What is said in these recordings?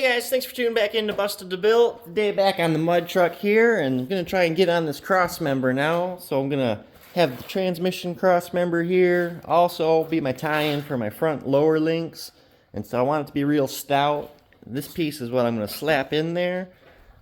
Hey guys, thanks for tuning back in to Busted to Build. Today back on the mud truck here, and I'm going to try and get on this cross member now. So I'm going to have the transmission cross member here. Also be my tie-in for my front lower links. And so I want it to be real stout. This piece is what I'm going to slap in there.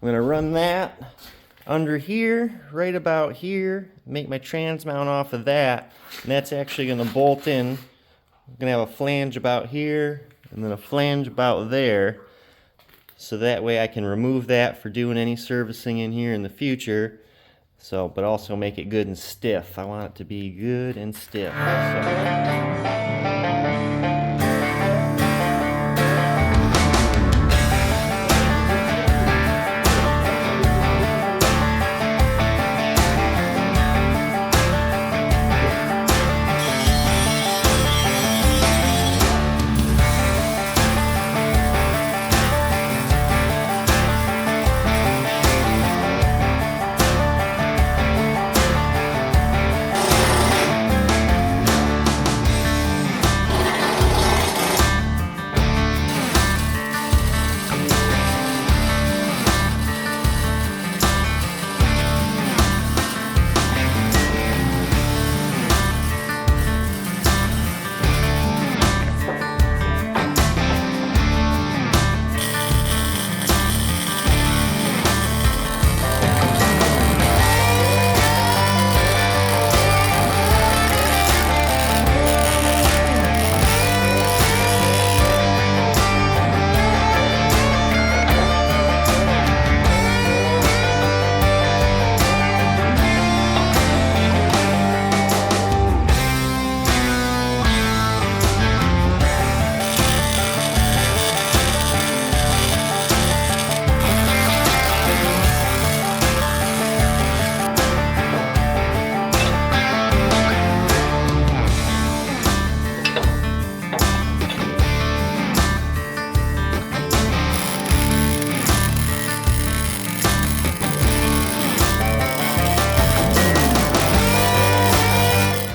I'm going to run that under here, right about here. Make my trans mount off of that. And that's actually going to bolt in. I'm going to have a flange about here, and then a flange about there. So that way I can remove that for doing any servicing in here in the future. So, but also make it good and stiff. I want it to be good and stiff.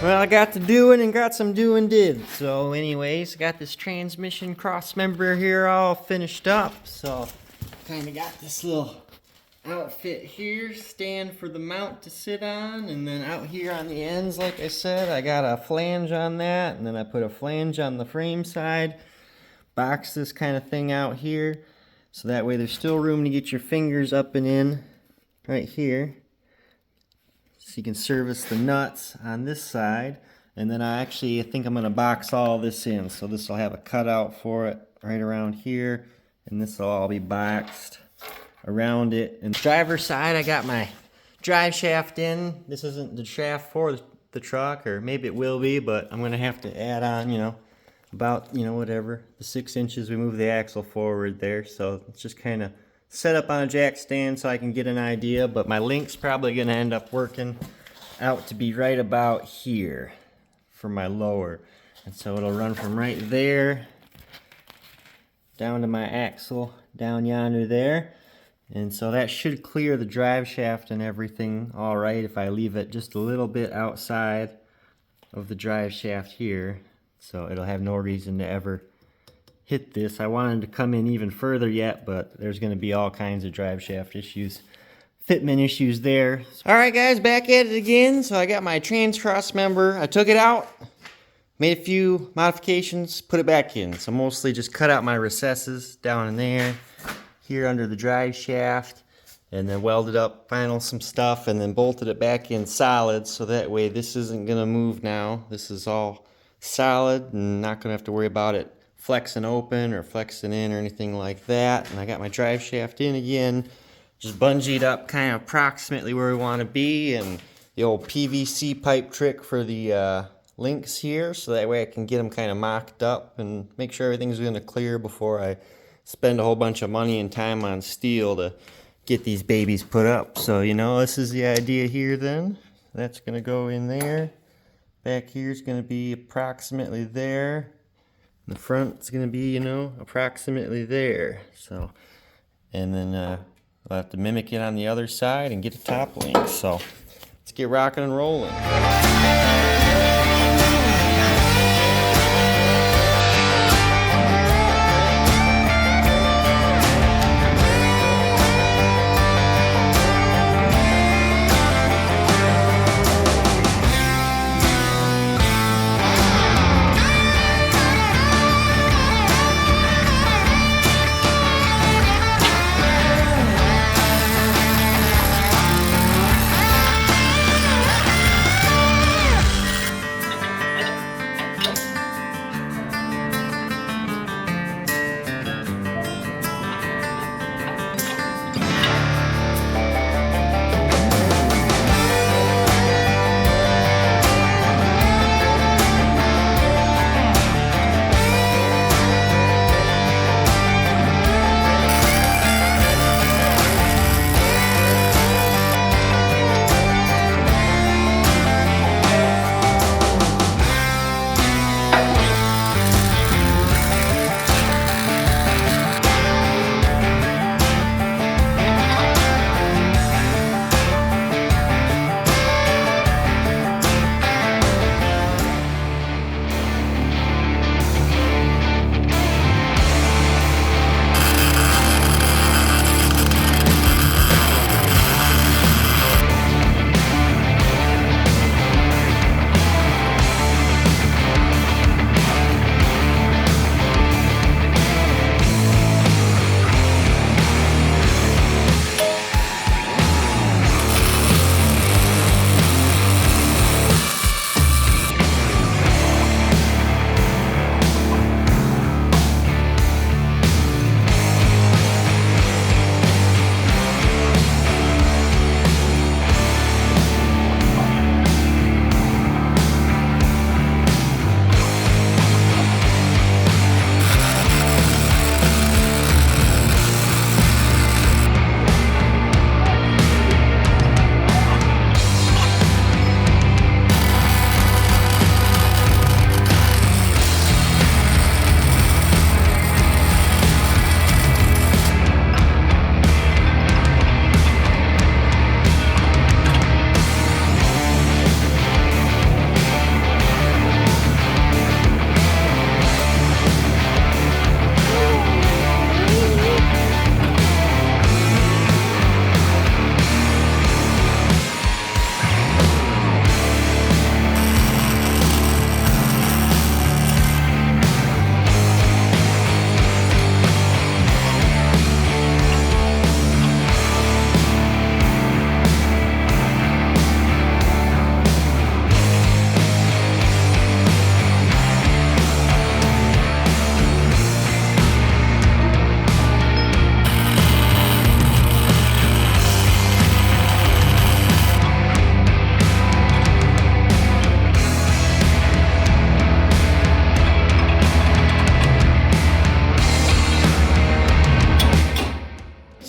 Well, I got to doing and got some doing did. So anyways, got this transmission cross member here all finished up. So kind of got this little outfit here, stand for the mount to sit on, and then out here on the ends, like I said, I got a flange on that, and then I put a flange on the frame side, box this kind of thing out here, so that way there's still room to get your fingers up and in right here. So you can service the nuts on this side, and then I think I'm going to box all this in. So this will have a cutout for it right around here, and this will all be boxed around it. And driver's side, I got my drive shaft in. This isn't the shaft for the truck, or maybe it will be, but I'm going to have to add on, about, whatever, the 6 inches we move the axle forward there. So it's just kind of set up on a jack stand so I can get an idea, but my link's probably going to end up working out to be right about here for my lower. And so it'll run from right there down to my axle down yonder there. And so that should clear the drive shaft and everything all right if I leave it just a little bit outside of the drive shaft here. So it'll have no reason to ever hit this. I wanted to come in even further yet, but there's going to be all kinds of drive shaft issues, fitment issues there. Alright guys, back at it again. So I got my trans cross member. I took it out, made a few modifications, put it back in. So mostly just cut out my recesses down in there, here under the drive shaft, and then welded up final some stuff, and then bolted it back in solid, so that way this isn't going to move now. This is all solid and not going to have to worry about it flexing open or flexing in or anything like that. And I got my drive shaft in again, just bungeed up kind of approximately where we want to be, and the old PVC pipe trick for the links here, so that way I can get them kind of mocked up and make sure everything's going to clear before I spend a whole bunch of money and time on steel to get these babies put up. So this is the idea here then. That's going to go in there. Back here is going to be approximately there. The front's going to be, approximately there. So, and then we'll have to mimic it on the other side and get a top link. So, let's get rocking and rolling.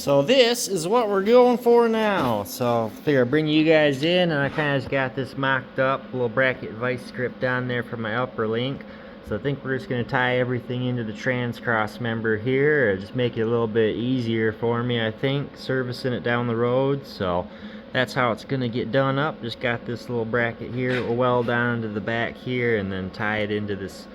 So this is what we're going for now. So I figure I'll bring you guys in, and I kind of just got this mocked up, a little bracket vice grip down there for my upper link. So I think we're just going to tie everything into the trans cross member here, or just make it a little bit easier for me, I think, servicing it down the road. So that's how it's going to get done up. Just got this little bracket here, we'll weld down to the back here, and then tie it into this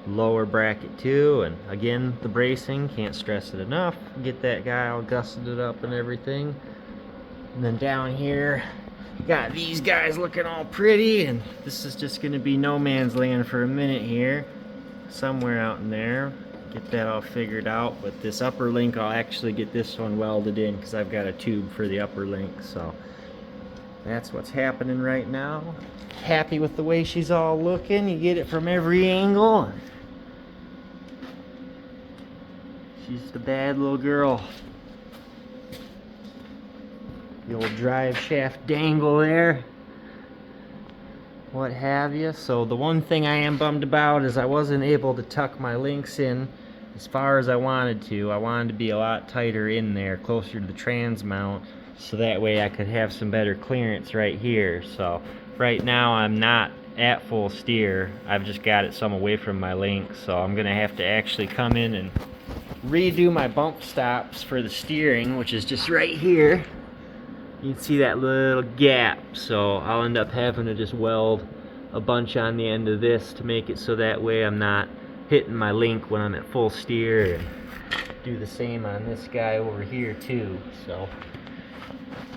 lower bracket too. And again, the bracing, can't stress it enough, get that guy all gusseted up and everything. And then down here got these guys looking all pretty, and this is just going to be no man's land for a minute here, somewhere out in there. Get that all figured out. But this upper link, I'll actually get this one welded in because I've got a tube for the upper link. So that's what's happening right now. Happy with the way she's all looking. You get it from every angle. She's the bad little girl. The old drive shaft dangle there, what have you. So the one thing I am bummed about is I wasn't able to tuck my links in as far as I wanted to. I wanted to be a lot tighter in there, closer to the trans mount, so that way I could have some better clearance right here. So right now I'm not at full steer. I've just got it some away from my link, so I'm gonna have to actually come in and redo my bump stops for the steering, which is just right here. You can see that little gap, so I'll end up having to just weld a bunch on the end of this to make it so that way I'm not hitting my link when I'm at full steer, and do the same on this guy over here too. So,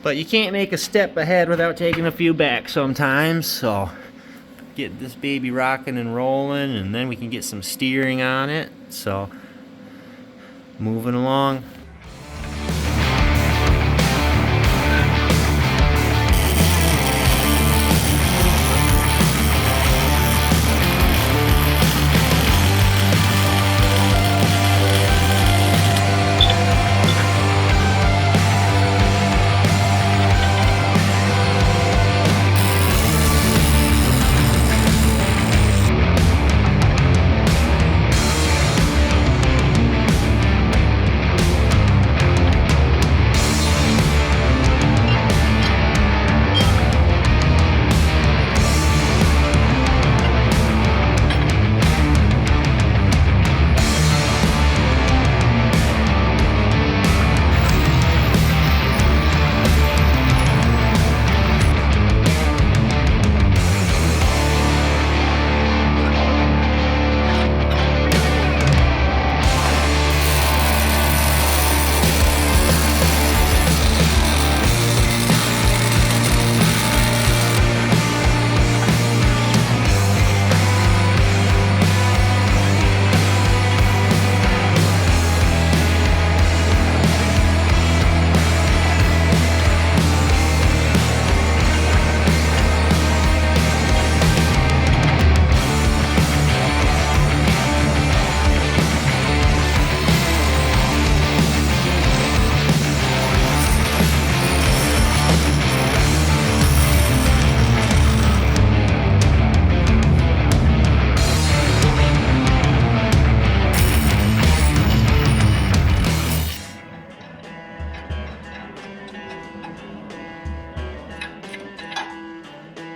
but you can't make a step ahead without taking a few back sometimes. So get this baby rocking and rolling, and then we can get some steering on it. So moving along.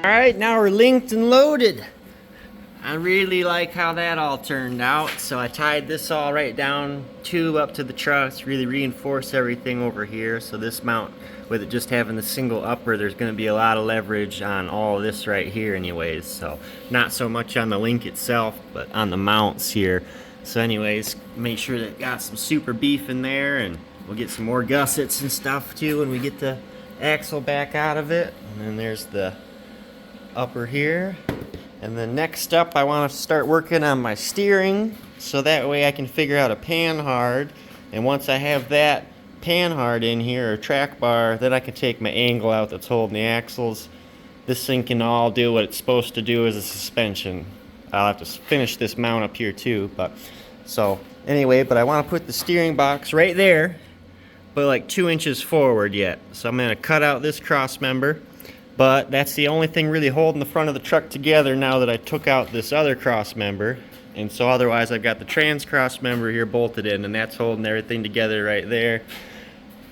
Alright, now we're linked and loaded. I really like how that all turned out. So I tied this all right down, tube up to the truss, really reinforce everything over here. So this mount, with it just having the single upper, there's going to be a lot of leverage on all of this right here anyways. So not so much on the link itself, but on the mounts here. So anyways, make sure that got some super beef in there, and we'll get some more gussets and stuff too when we get the axle back out of it. And then there's the upper here. And then next up, I want to start working on my steering, so that way I can figure out a panhard. And once I have that panhard in here, or track bar, then I can take my angle out that's holding the axles. This thing can all do what it's supposed to do as a suspension. I'll have to finish this mount up here too, but so anyway, but I want to put the steering box right there, but like 2 inches forward yet. So I'm going to cut out this cross member. But that's the only thing really holding the front of the truck together now that I took out this other cross member. And so otherwise I've got the trans cross member here bolted in, and that's holding everything together right there.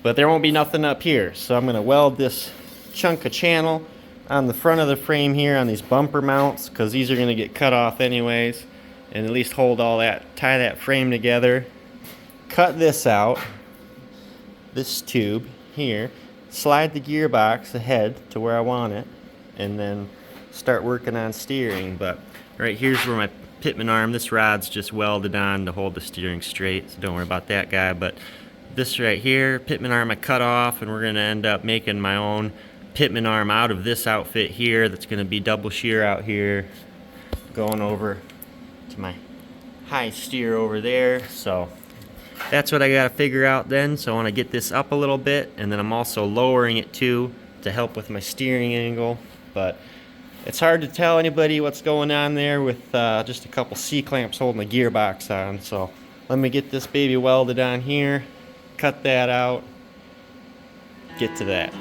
but there won't be nothing up here. So I'm gonna weld this chunk of channel on the front of the frame here on these bumper mounts, because these are gonna get cut off anyways, and at least hold all that, tie that frame together. Cut this out, this tube here, slide the gearbox ahead to where I want it, and then start working on steering. But right here's where my pitman arm, this rod's just welded on to hold the steering straight, so don't worry about that guy. But this right here, pitman arm I cut off, and we're gonna end up making my own pitman arm out of this outfit here that's gonna be double shear out here, going over to my high steer over there. So that's what I gotta figure out then. So I wanna get this up a little bit, and then I'm also lowering it too to help with my steering angle. But it's hard to tell anybody what's going on there with just a couple C-clamps holding the gearbox on. So let me get this baby welded on here, cut that out, get to that.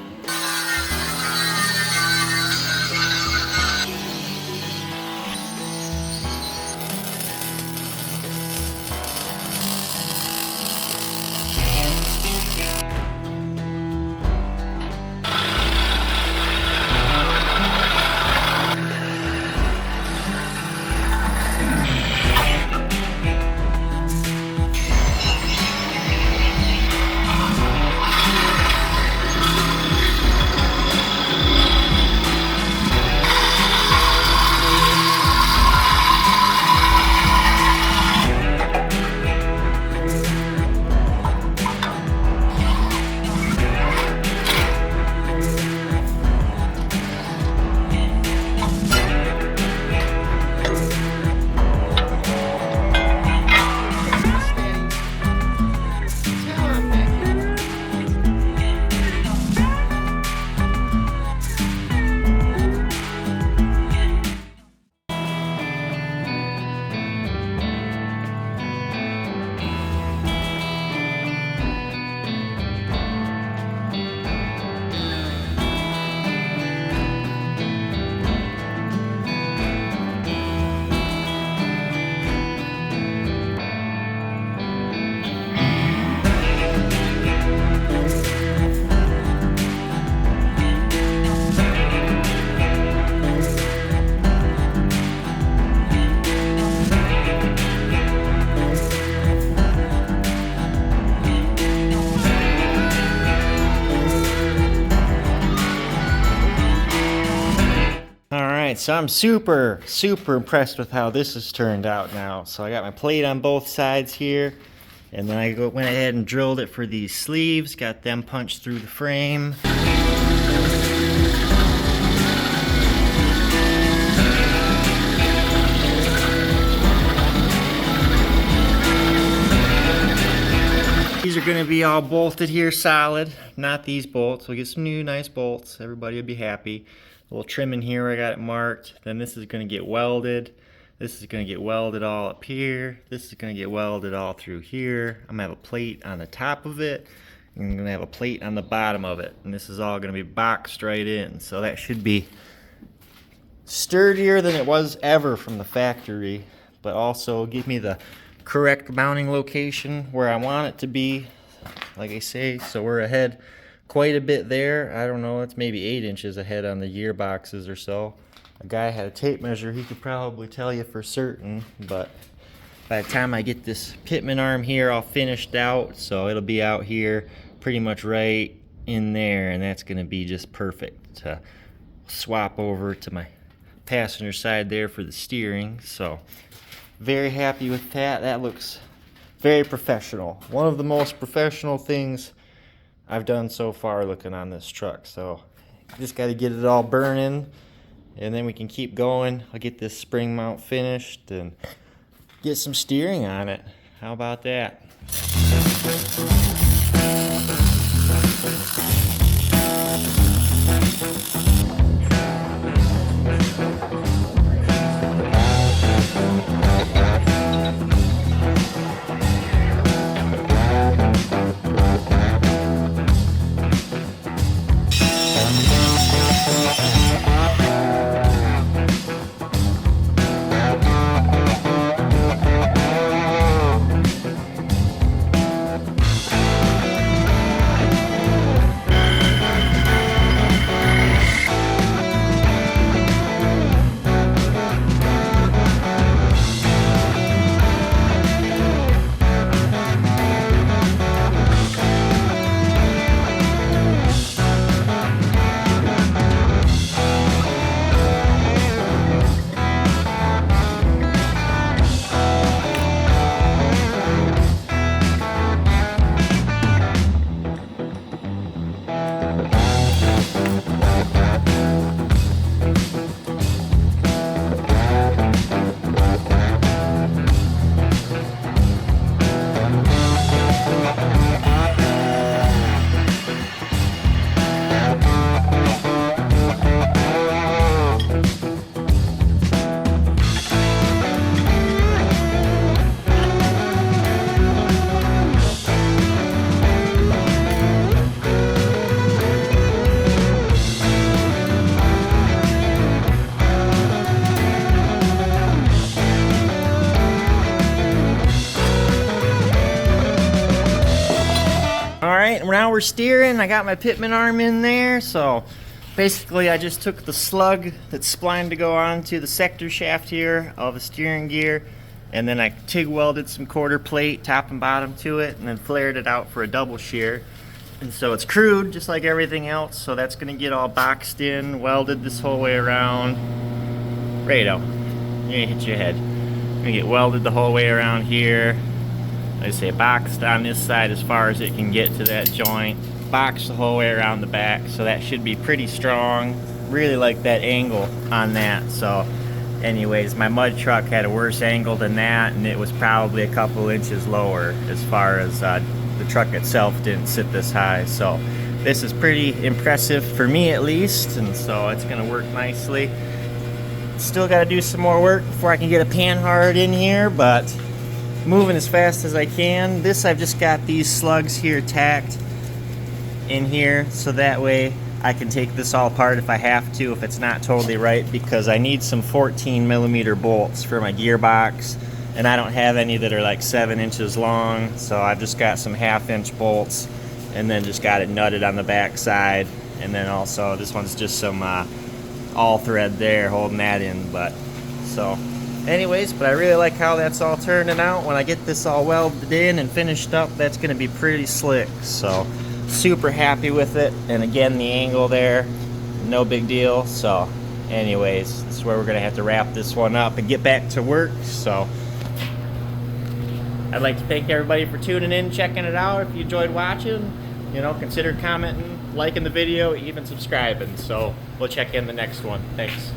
So I'm super impressed with how this has turned out now. So I got my plate on both sides here, and then I went ahead and drilled it for these sleeves, got them punched through the frame. These are going to be all bolted here solid, not these bolts. We'll get some new nice bolts, everybody will be happy. A little trim in here, I got it marked. Then this is going to get welded. This is going to get welded all up here. This is going to get welded all through here. I'm going to have a plate on the top of it. And I'm going to have a plate on the bottom of it. And this is all going to be boxed right in. So that should be sturdier than it was ever from the factory. But also give me the correct mounting location where I want it to be. Like I say, so we're ahead quite a bit there. I don't know, it's maybe 8 inches ahead on the gearboxes or so. A guy had a tape measure, he could probably tell you for certain, but by the time I get this pitman arm here all finished out, so it'll be out here pretty much right in there, and that's going to be just perfect to swap over to my passenger side there for the steering. So very happy with that. That looks very professional. One of the most professional things I've done so far looking on this truck. So just got to get it all burning, and then we can keep going. I'll get this spring mount finished and get some steering on it. How about that? Alright, now we're steering. I got my pitman arm in there, so basically I just took the slug that's splined to go onto the sector shaft here of the steering gear, and then I TIG welded some quarter plate top and bottom to it, and then flared it out for a double shear. And so it's crude just like everything else, so that's going to get all boxed in, welded this whole way around. Rado, you're going to hit your head. Going to get welded the whole way around here. Like I say, boxed on this side as far as it can get to that joint. Boxed the whole way around the back, so that should be pretty strong. Really like that angle on that. So anyways, my mud truck had a worse angle than that, and it was probably a couple inches lower as far as the truck itself didn't sit this high. So this is pretty impressive for me at least, and so it's going to work nicely. Still got to do some more work before I can get a panhard in here, but moving as fast as I can. This, I've just got these slugs here tacked in here, so that way I can take this all apart if I have to, if it's not totally right, because I need some 14mm bolts for my gearbox, and I don't have any that are like 7 inches long, so I've just got some 1/2-inch bolts, and then just got it nutted on the back side, and then also this one's just some all thread there holding that in. But so anyways, but I really like how that's all turning out. When I get this all welded in and finished up, that's going to be pretty slick. So super happy with it. And again, the angle there, no big deal. So anyways, this is where we're going to have to wrap this one up and get back to work. So I'd like to thank everybody for tuning in, checking it out. If you enjoyed watching, you know, consider commenting, liking the video, even subscribing. So we'll check in the next one. Thanks.